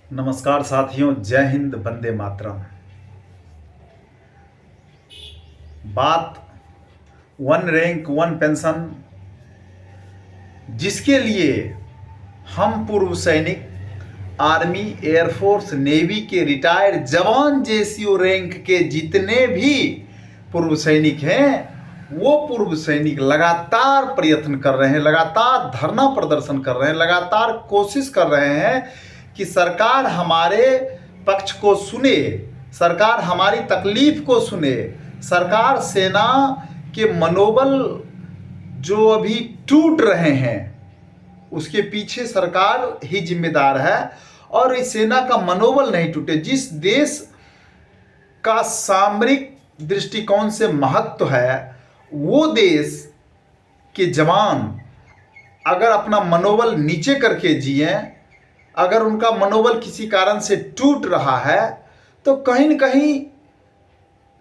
नमस्कार साथियों, जय हिंद, वंदे मातरम। बात वन रैंक वन पेंशन, जिसके लिए हम पूर्व सैनिक आर्मी, एयरफोर्स, नेवी के रिटायर्ड जवान जेसीओ रैंक के जितने भी पूर्व सैनिक हैं, वो पूर्व सैनिक लगातार प्रयत्न कर रहे हैं, लगातार धरना प्रदर्शन कर रहे हैं, लगातार कोशिश कर रहे हैं कि सरकार हमारे पक्ष को सुने, सरकार हमारी तकलीफ को सुने, सरकार सेना के मनोबल जो अभी टूट रहे हैं उसके पीछे सरकार ही जिम्मेदार है। और इस सेना का मनोबल नहीं टूटे। जिस देश का सामरिक दृष्टिकोण से महत्व है, वो देश के जवान अगर अपना मनोबल नीचे करके जिए, अगर उनका मनोबल किसी कारण से टूट रहा है, तो कहीं न कहीं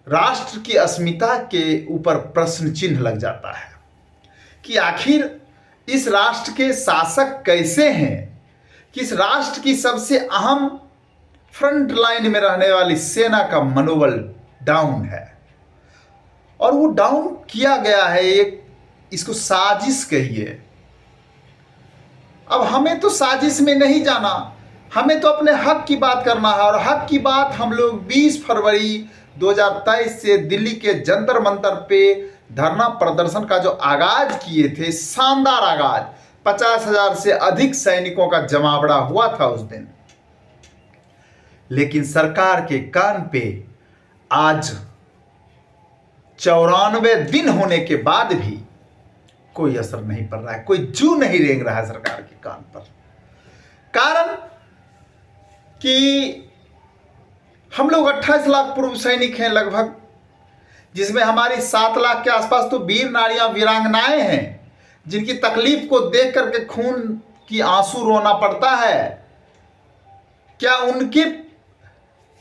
राष्ट्र की अस्मिता के ऊपर प्रश्न चिन्ह लग जाता है कि आखिर इस राष्ट्र के शासक कैसे हैं, कि इस राष्ट्र की सबसे अहम फ्रंट लाइन में रहने वाली सेना का मनोबल डाउन है। और वो डाउन किया गया है, एक इसको साजिश कहिए। अब हमें तो साजिश में नहीं जाना, हमें तो अपने हक की बात करना है। और हक की बात हम लोग 20 फरवरी 2023 से दिल्ली के जंतर मंतर पे धरना प्रदर्शन का जो आगाज किए थे, शानदार आगाज, 50,000 से अधिक सैनिकों का जमावड़ा हुआ था उस दिन। लेकिन सरकार के कान पे आज 94 दिन होने के बाद भी कोई असर नहीं पड़ रहा है, कोई जू नहीं रेंग रहा है सरकार के कान पर। कारण कि हम लोग 28 लाख पूर्व सैनिक हैं लगभग, जिसमें हमारी 7 लाख के आसपास तो वीर नारियां, वीरांगनाएं हैं, जिनकी तकलीफ को देख करके खून की आंसू रोना पड़ता है। क्या उनके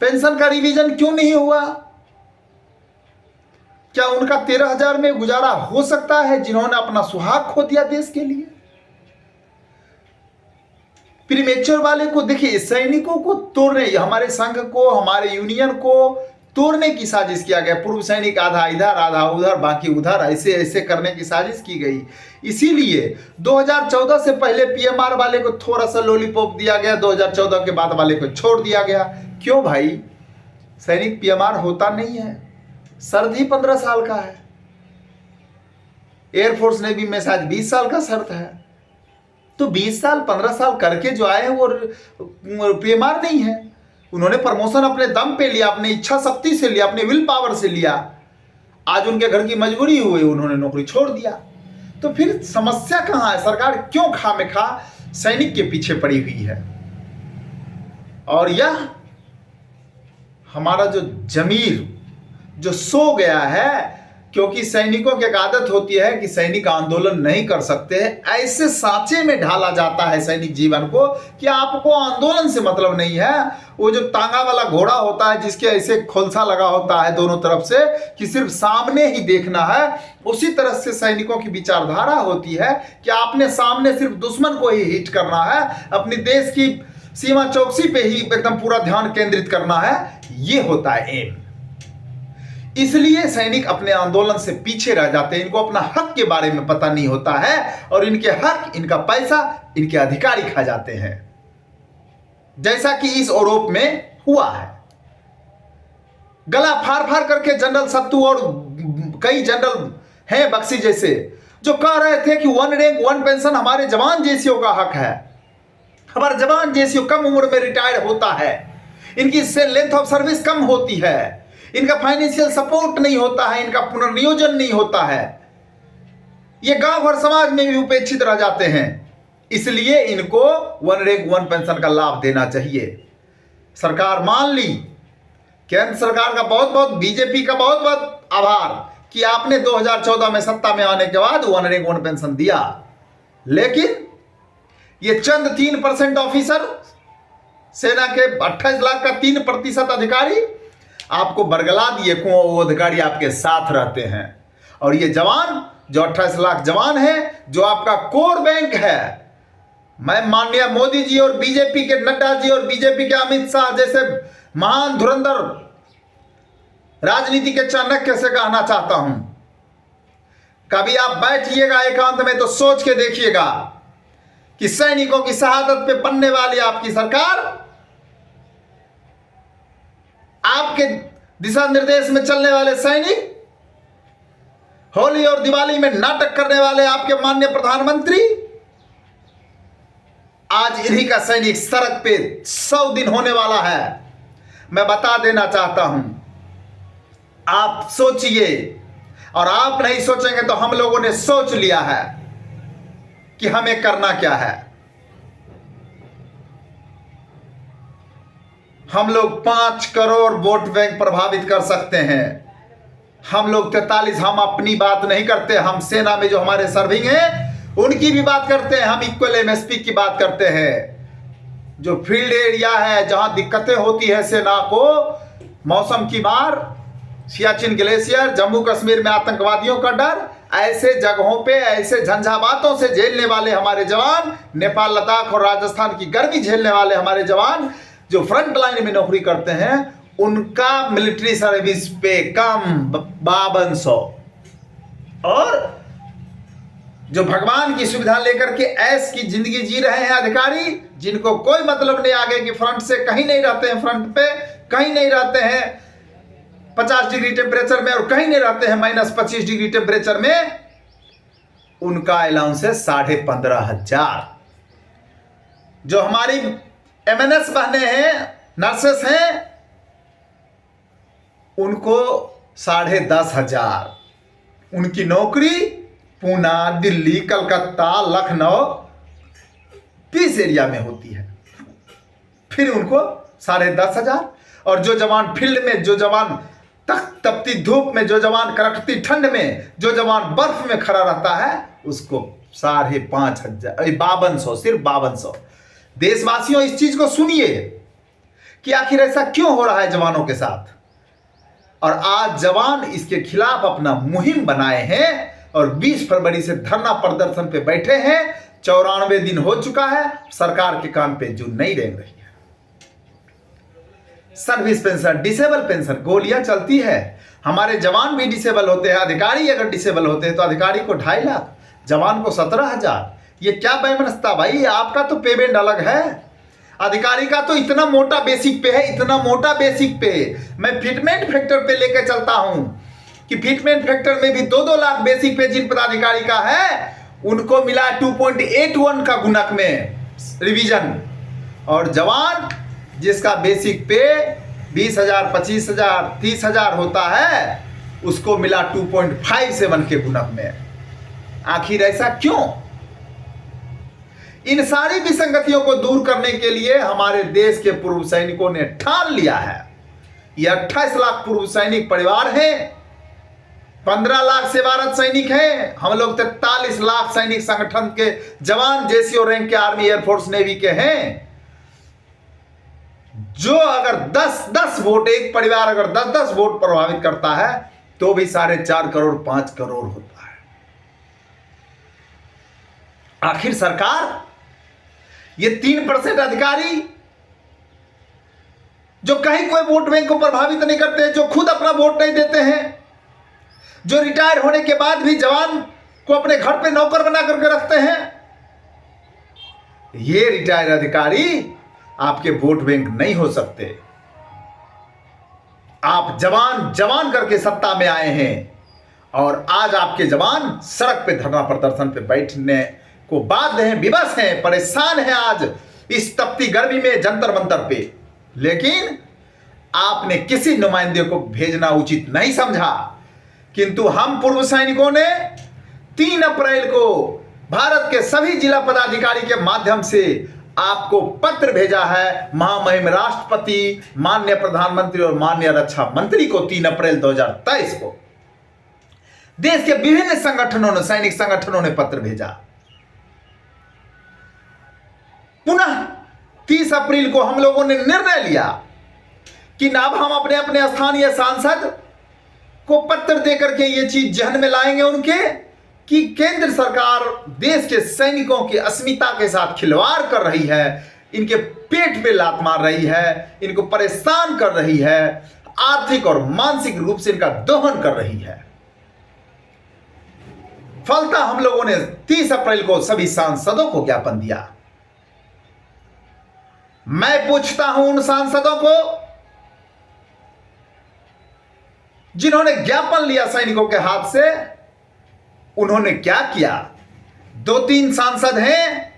पेंशन का रिवीजन क्यों नहीं हुआ? क्या उनका 13,000 में गुजारा हो सकता है, जिन्होंने अपना सुहाग खो दिया देश के लिए? प्रीमेच्योर वाले को देखिए, सैनिकों को तोड़ने, हमारे संघ को, हमारे यूनियन को तोड़ने की साजिश किया गया। पूर्व सैनिक आधा इधर आधा उधर बाकी उधर, ऐसे ऐसे करने की साजिश की गई। इसीलिए 2014 से पहले पीएमआर वाले को थोड़ा सा लॉलीपॉप दिया गया, 2014 के बाद वाले को छोड़ दिया गया। क्यों भाई? सैनिक पीएमआर होता नहीं है, शर्त ही 15 साल का है। एयरफोर्स नेवी में शायद 20 साल का शर्त है। तो 20 साल 15 साल करके जो आए हैं वो पीएमआर नहीं है। उन्होंने प्रमोशन अपने दम पे लिया, अपनी इच्छा शक्ति से लिया, अपने विल पावर से लिया। आज उनके घर की मजबूरी हुई, उन्होंने नौकरी छोड़ दिया। तो फिर समस्या कहां है? सरकार क्यों खामेखा सैनिक के पीछे पड़ी हुई है? और यह हमारा जो जमीर जो सो गया है, क्योंकि सैनिकों की एक आदत होती है कि सैनिक आंदोलन नहीं कर सकते हैं। ऐसे सांचे में ढाला जाता है सैनिक जीवन को कि आपको आंदोलन से मतलब नहीं है। वो जो तांगा वाला घोड़ा होता है, जिसके ऐसे खोलसा लगा होता है दोनों तरफ से कि सिर्फ सामने ही देखना है, उसी तरह से सैनिकों की विचारधारा होती है कि आपने सामने सिर्फ दुश्मन को ही हिट करना है, अपनी देश की सीमा चौकसी पे ही एकदम पूरा ध्यान केंद्रित करना है। ये होता है एम। इसलिए सैनिक अपने आंदोलन से पीछे रह जाते हैं। इनको अपना हक के बारे में पता नहीं होता है, और इनके हक, इनका पैसा, इनके अधिकारी खा जाते हैं, जैसा कि इस यूरोप में हुआ है। गला फाड़ फाड़ करके जनरल सत्तू और कई जनरल हैं बख्शी जैसे, जो कह रहे थे कि वन रैंक वन पेंशन हमारे जवान जेसीओ का हक है। हमारे जवान जेसीओ कम उम्र में रिटायर होता है, इनकी इससे लेंथ ऑफ सर्विस कम होती है, इनका फाइनेंशियल सपोर्ट नहीं होता है, इनका पुनर्नियोजन नहीं होता है, ये गांव और समाज में भी उपेक्षित रह जाते हैं। इसलिए इनको वन रैंक वन पेंशन का लाभ देना चाहिए। सरकार मान ली। केंद्र सरकार का बहुत बहुत, बीजेपी का बहुत बहुत आभार कि आपने 2014 में सत्ता में आने के बाद वन रैंक वन पेंशन दिया। लेकिन ये चंद 3% ऑफिसर, सेना के 28 लाख का 3% अधिकारी आपको बरगला दिए। वो अधिकारी आपके साथ रहते हैं। और ये जवान जो 28 लाख जवान है, जो आपका कोर बैंक है, मैं माननीय मोदी जी और बीजेपी के नड्डा जी और बीजेपी के अमित शाह जैसे महान धुरंधर राजनीति के चाणक्य से कहना चाहता हूं, कभी आप बैठिएगा एकांत में तो सोच के देखिएगा कि सैनिकों की शहादत पे बनने वाली आपकी सरकार, आपके दिशा निर्देश में चलने वाले सैनिक, होली और दिवाली में नाटक करने वाले आपके माननीय प्रधानमंत्री, आज इन्हीं का सैनिक सड़क पे 100 दिन होने वाला है। मैं बता देना चाहता हूं, आप सोचिए, और आप नहीं सोचेंगे तो हम लोगों ने सोच लिया है कि हमें करना क्या है। हम लोग 5 करोड़ वोट बैंक प्रभावित कर सकते हैं। हम लोग 43, हम अपनी बात नहीं करते, हम सेना में जो हमारे सर्विंग हैं उनकी भी बात करते हैं, हम इक्वल एमएसपी की बात करते हैं। जो फील्ड एरिया है जहां दिक्कतें होती है सेना को, मौसम की मार, सियाचिन ग्लेशियर, जम्मू कश्मीर में आतंकवादियों का डर, ऐसे जगहों पे ऐसे झंझावातों से झेलने वाले हमारे जवान, नेपाल, लद्दाख और राजस्थान की गर्मी झेलने वाले हमारे जवान जो फ्रंट लाइन में नौकरी करते हैं, उनका मिलिट्री सर्विस पे कम 5200, और जो भगवान की सुविधा लेकर के ऐश की जिंदगी जी रहे हैं अधिकारी, जिनको कोई मतलब नहीं आगे कि फ्रंट से कहीं नहीं रहते हैं, फ्रंट पे कहीं नहीं रहते हैं 50 डिग्री टेम्परेचर में और कहीं नहीं रहते हैं -25 डिग्री टेम्परेचर में, उनका अलाउंस है 15,500। जो हमारी एमएनएस बहने हैं, नर्सेस हैं, उनको 10,500। उनकी नौकरी पूना, दिल्ली, कलकत्ता, लखनऊ, 30 एरिया में होती है, फिर उनको 10,500। और जो जवान फील्ड में, जो जवान तपती धूप में, जो जवान कड़कती ठंड में, जो जवान बर्फ में खड़ा रहता है, उसको 5,500, सिर्फ 5200। देशवासियों, इस चीज को सुनिए कि आखिर ऐसा क्यों हो रहा है जवानों के साथ। और आज जवान इसके खिलाफ अपना मुहिम बनाए हैं और 20 फरवरी से धरना प्रदर्शन पे बैठे हैं। 94 दिन हो चुका है, सरकार के कान पे जूं नहीं रेंग रही है। सर्विस पेंशन, डिसेबल पेंशन, गोलियां चलती है। हमारे जवान भी डिसेबल होते हैं, अधिकारी अगर डिसेबल होते हैं तो अधिकारी को 2.5 लाख, जवान को 17,000। ये क्या वैमनस्यता भाई, आपका तो पेमेंट अलग है, अधिकारी का तो इतना मोटा बेसिक पे है, इतना मोटा बेसिक पे। मैं फिटमेंट फैक्टर पे लेकर चलता हूं कि फिटमेंट फैक्टर में भी 2-2 लाख बेसिक पे जिन पदाधिकारी का है, उनको मिला 2.81 का गुणक में रिवीजन, और जवान जिसका बेसिक पे 20,000, 25,000, 30,000 होता है, उसको मिला 2.57 के गुणक में। आखिर ऐसा क्यों? इन सारी विसंगतियों को दूर करने के लिए हमारे देश के पूर्व सैनिकों ने ठान लिया है। ये 28 लाख पूर्व सैनिक परिवार हैं, 15 लाख सेवारत सैनिक हैं, हम लोग 43 लाख सैनिक संगठन के जवान जेसीओ रैंक के आर्मी, एयरफोर्स, नेवी के हैं। जो अगर 10-10 वोट, एक परिवार अगर 10-10 वोट प्रभावित करता है तो भी 4.5 करोड़ 5 करोड़ होता है। आखिर सरकार, ये 3% अधिकारी जो कहीं कोई वोट बैंक को प्रभावित नहीं करते, जो खुद अपना वोट नहीं देते हैं, जो रिटायर होने के बाद भी जवान को अपने घर पे नौकर बना करके रखते हैं, ये रिटायर अधिकारी आपके वोट बैंक नहीं हो सकते। आप जवान जवान करके सत्ता में आए हैं और आज आपके जवान सड़क पे धरना प्रदर्शन पे बैठने को बाध्य हैं, विवश हैं, परेशान हैं आज इस तपती गर्मी में जंतर मंतर पे। लेकिन आपने किसी नुमाइंदे को भेजना उचित नहीं समझा, किंतु हम पूर्व सैनिकों ने 3 अप्रैल को भारत के सभी जिला पदाधिकारी के माध्यम से आपको पत्र भेजा है। महामहिम राष्ट्रपति, माननीय प्रधानमंत्री और माननीय रक्षा मंत्री को 3 अप्रैल 2023 को देश के विभिन्न संगठनों ने, सैनिक संगठनों ने पत्र भेजा। पुनः 30 अप्रैल को हम लोगों ने निर्णय लिया कि अब हम अपने अपने स्थानीय सांसद को पत्र देकर के ये चीज जहन में लाएंगे उनके, कि केंद्र सरकार देश के सैनिकों की अस्मिता के साथ खिलवाड़ कर रही है, इनके पेट पे लात मार रही है, इनको परेशान कर रही है, आर्थिक और मानसिक रूप से इनका दोहन कर रही है। फलतः हम लोगों ने 30 अप्रैल को सभी सांसदों को ज्ञापन दिया। मैं पूछता हूं उन सांसदों को जिन्होंने ज्ञापन लिया सैनिकों के हाथ से, उन्होंने क्या किया? 2-3 सांसद हैं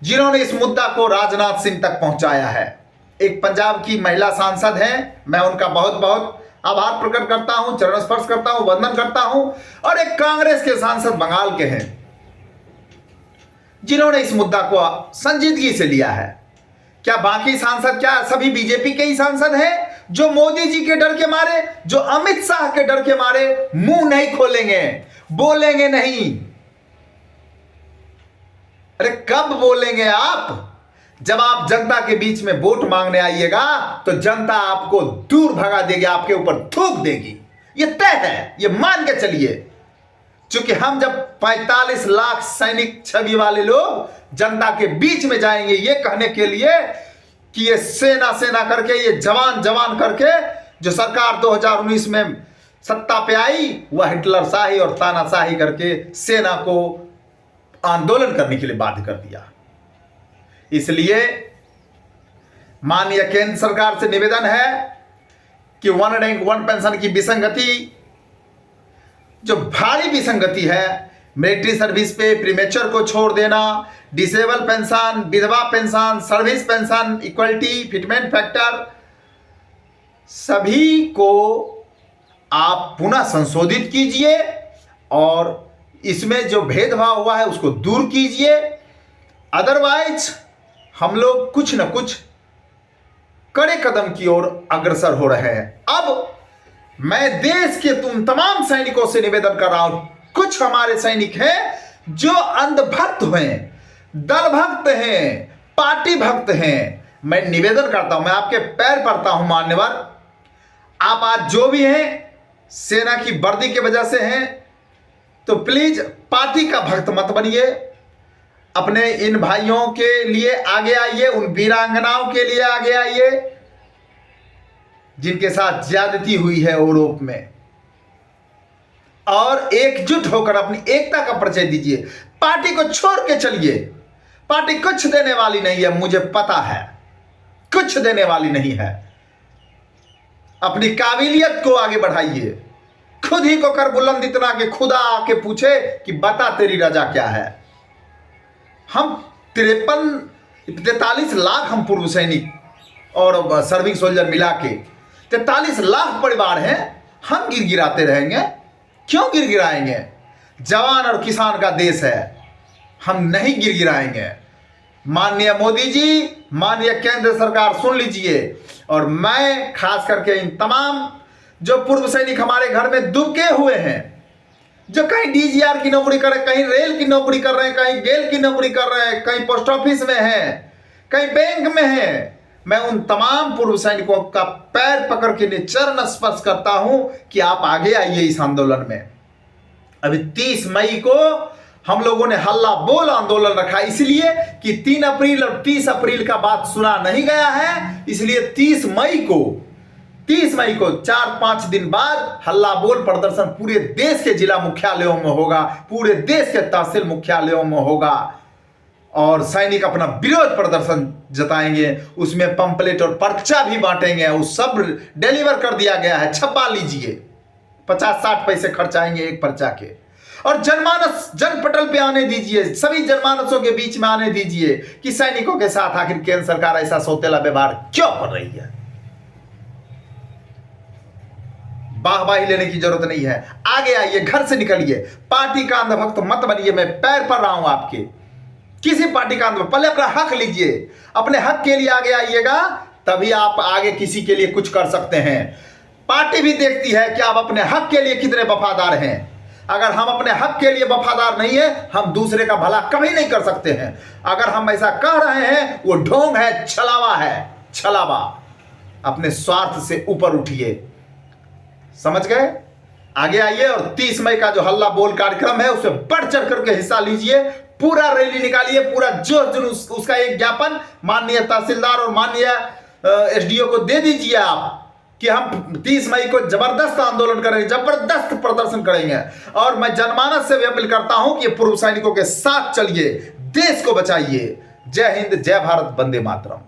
जिन्होंने इस मुद्दा को राजनाथ सिंह तक पहुंचाया है। एक पंजाब की महिला सांसद हैं, मैं उनका बहुत बहुत आभार प्रकट करता हूं, चरण स्पर्श करता हूं, वंदन करता हूं। और एक कांग्रेस के सांसद बंगाल के हैं जिन्होंने इस मुद्दा को संजीदगी से लिया है। क्या बाकी सांसद, क्या सभी बीजेपी के ही सांसद हैं जो मोदी जी के डर के मारे, जो अमित शाह के डर के मारे मुंह नहीं खोलेंगे, बोलेंगे नहीं? अरे कब बोलेंगे आप? जब आप जनता के बीच में वोट मांगने आइएगा तो जनता आपको दूर भगा देगी, आपके ऊपर थूक देगी। ये तय है, ये मान के चलिए। क्योंकि हम जब 45 लाख सैनिक छवि वाले लोग जनता के बीच में जाएंगे ये कहने के लिए कि ये सेना सेना करके, ये जवान जवान करके जो सरकार 2019 में सत्ता पे आई, वह हिटलर शाही और तानाशाही करके सेना को आंदोलन करने के लिए बाध्य कर दिया। इसलिए माननीय केंद्र सरकार से निवेदन है कि 1 रैंक 1 पेंशन की विसंगति, जो भारी विसंगति है, मिलिट्री सर्विस पे प्रीमेच्योर को छोड़ देना, डिसेबल पेंशन, विधवा pension, service pension, equality, fitment factor, सभी को आप पुनः संशोधित कीजिए और इसमें जो भेदभाव हुआ है उसको दूर कीजिए। अदरवाइज हम लोग कुछ न कुछ कड़े कदम की ओर अग्रसर हो रहे हैं। अब मैं देश के तुम तमाम सैनिकों से निवेदन कर रहा हूं। कुछ हमारे सैनिक हैं जो अंधभक्त हैं, दल भक्त हैं, पार्टी भक्त हैं। मैं निवेदन करता हूं, मैं आपके पैर पड़ता हूं मान्यवर, आप आज जो भी हैं सेना की वर्दी की वजह से हैं, तो प्लीज पार्टी का भक्त मत बनिए। अपने इन भाइयों के लिए आगे आइए, उन वीरांगनाओं के लिए आगे आइए जिनके साथ ज्यादती हुई है यूरोप में, और एकजुट होकर अपनी एकता का परिचय दीजिए। पार्टी को छोड़ के चलिए। पार्टी कुछ देने वाली नहीं है, मुझे पता है, कुछ देने वाली नहीं है। अपनी काबिलियत को आगे बढ़ाइए। खुद ही को कर बुलंद इतना कि खुदा आके पूछे कि बता तेरी रजा क्या है। हम 43 लाख हम पूर्व सैनिक और सर्विंग सोल्जर मिला के 43 लाख परिवार हैं। हम गिरगिराते रहेंगे? क्यों गिरगिराएंगे? जवान और किसान का देश है, हम नहीं गिरगिराएंगे। माननीय मोदी जी, माननीय केंद्र सरकार सुन लीजिए। और मैं खास करके इन तमाम जो पूर्व सैनिक हमारे घर में दुबके हुए हैं, जो कहीं डीजीआर की नौकरी कर रहे हैं, कहीं रेल की नौकरी कर रहे हैं, कहीं गेल की नौकरी कर रहे हैं, कहीं पोस्ट ऑफिस में हैं, कहीं बैंक में हैं, मैं उन तमाम पूर्व सैनिकों का पैर पकड़ के चरण स्पर्श करता हूं कि आप आगे आइए इस आंदोलन में। अभी 30 मई को हम लोगों ने हल्ला बोल आंदोलन रखा, इसलिए कि 3 अप्रैल और 30 अप्रैल का बात सुना नहीं गया है। इसलिए 30 मई को 4-5 दिन बाद हल्ला बोल प्रदर्शन पूरे देश के जिला मुख्यालयों में होगा, पूरे देश के तहसील मुख्यालयों में होगा, और सैनिक अपना विरोध प्रदर्शन जताएंगे। उसमें पंपलेट और पर्चा भी बांटेंगे, उस सब डिलीवर कर दिया गया है, छपा लीजिए। 50-60 पैसे खर्च आएंगे एक पर्चा के। और जनमानस जनपटल पे आने दीजिए, सभी जनमानसों के बीच में आने दीजिए कि सैनिकों के साथ आखिर केंद्र सरकार ऐसा सौतेला व्यवहार क्यों कर रही है। वाहवाही लेने की जरूरत नहीं है, आगे आइए, घर से निकलिए। पार्टी का अंधभक्त मत बनिए। मैं पैर पड़ रहा हूं आपके, किसी पार्टी का अंधभक्त, पहले अपना हक लीजिए, अपने हक के लिए आगे आइएगा, तभी आप आगे किसी के लिए कुछ कर सकते हैं। पार्टी भी देखती है कि आप अपने हक के लिए कितने वफादार हैं। अगर हम अपने हक के लिए वफादार नहीं है, हम दूसरे का भला कभी नहीं कर सकते हैं। अगर हम ऐसा कह रहे हैं, वो ढोंग है, छलावा है, छलावा। अपने स्वार्थ से ऊपर उठिए, समझ गए? आगे आइए और 30 मई का जो हल्ला बोल कार्यक्रम है उसमें बढ़ चढ़ करके हिस्सा लीजिए, पूरा रैली निकालिए, पूरा जोश जुलूस, उसका एक ज्ञापन माननीय तहसीलदार और माननीय एसडीओ को दे दीजिए आप कि हम 30 मई को जबरदस्त आंदोलन करेंगे, जबरदस्त प्रदर्शन करेंगे। और मैं जनमानस से भी अपील करता हूं कि पूर्व सैनिकों के साथ चलिए, देश को बचाइए। जय हिंद, जय भारत, वंदे मातरम।